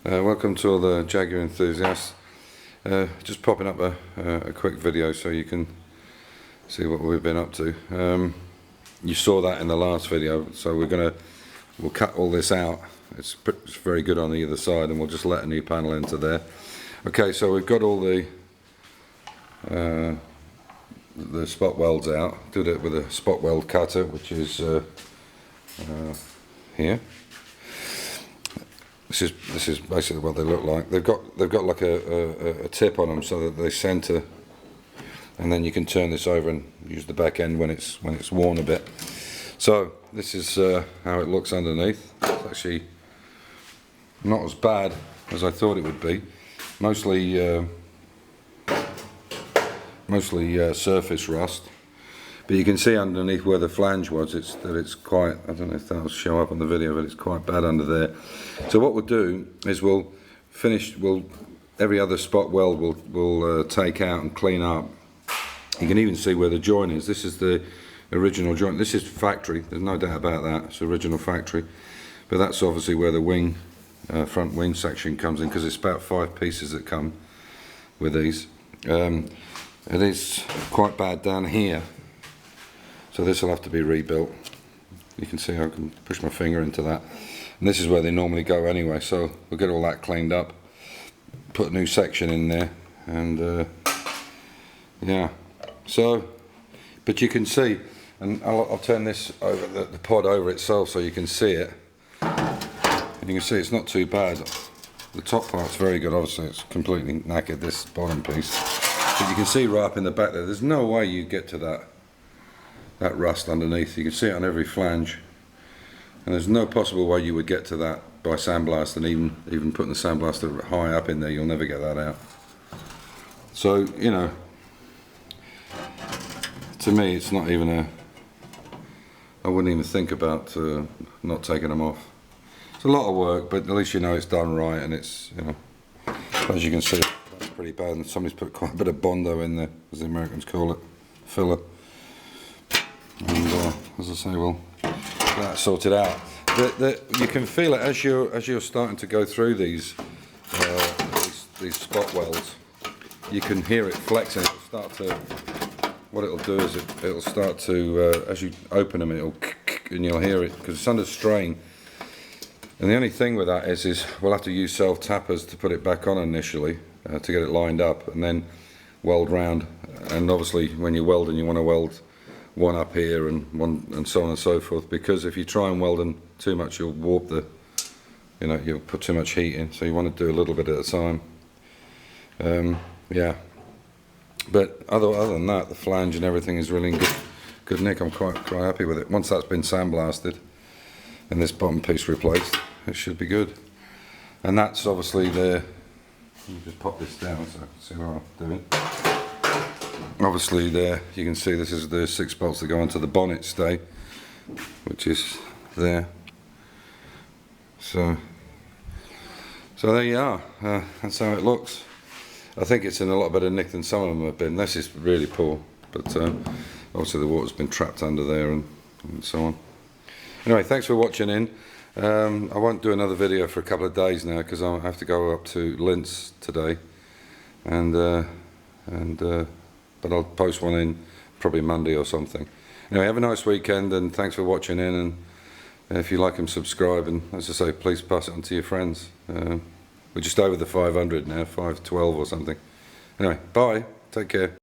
Welcome to all the Jaguar enthusiasts. Just popping up a quick video so you can see what we've been up to. You saw that in the last video, so we'll cut all this out. It's very good on either side, and we'll just let a new panel into there. Okay, so we've got all the spot welds out. Did it with a spot weld cutter, which is here. This is basically what they look like. They've got like a tip on them so that they center, and then you can turn this over and use the back end when it's worn a bit. So this is how it looks underneath. It's actually not as bad as I thought it would be. Mostly surface rust. But you can see underneath where the flange was, it's quite, I don't know if that'll show up on the video, but it's quite bad under there. So what we'll do is every other spot weld we'll take out and clean up. You can even see where the joint is. This is the original joint. This is factory, there's no doubt about that. It's original factory. But that's obviously where the wing, front wing section comes in, because it's about 5 pieces that come with these. It is quite bad down here. So this will have to be rebuilt. You can see I can push my finger into that. And this is where they normally go anyway, so we'll get all that cleaned up, put a new section in there, and yeah. So, but you can see, and I'll turn this over, the pod over itself so you can see it. And you can see it's not too bad. The top part's very good, obviously it's completely knackered, this bottom piece. But you can see right up in the back there's no way you get to that rust underneath. You can see it on every flange, and there's no possible way you would get to that by sandblast, and even putting the sandblaster high up in there, you'll never get that out. So, you know, to me it's not even I wouldn't even think about not taking them off. It's a lot of work, but at least you know it's done right, and it's, you know, as you can see, that's pretty bad, and somebody's put quite a bit of Bondo in there, as the Americans call it, filler. And as I say, we'll get that sorted out. You can feel it as you're starting to go through these spot welds. You can hear it flexing. It'll start to. What it'll do is it'll start to as you open them, and you'll hear it because it's under strain. And the only thing with that is we'll have to use self tappers to put it back on initially to get it lined up, and then weld round. And obviously, when you're welding, you want to weld one up here and one, and so on and so forth, because if you try and weld them too much, you'll warp you'll put too much heat in, so you want to do a little bit at a time. Yeah, but other than that, the flange and everything is really good nick. I'm quite happy with it. Once that's been sandblasted and this bottom piece replaced, it should be good. And that's obviously let me just pop this down so I can see what I'm doing. Obviously there, you can see this is the 6 bolts that go onto the bonnet stay, which is there. So there you are, that's how it looks. I think it's in a lot better nick than some of them have been. This is really poor, but obviously the water's been trapped under there and so on. Anyway, thanks for watching in. I won't do another video for a couple of days now because I have to go up to Linz today, but I'll post one in probably Monday or something. Anyway, have a nice weekend, and thanks for watching in, and if you like them, subscribe, and as I say, please pass it on to your friends. We're just over the 500 now, 512 or something. Anyway, bye, take care.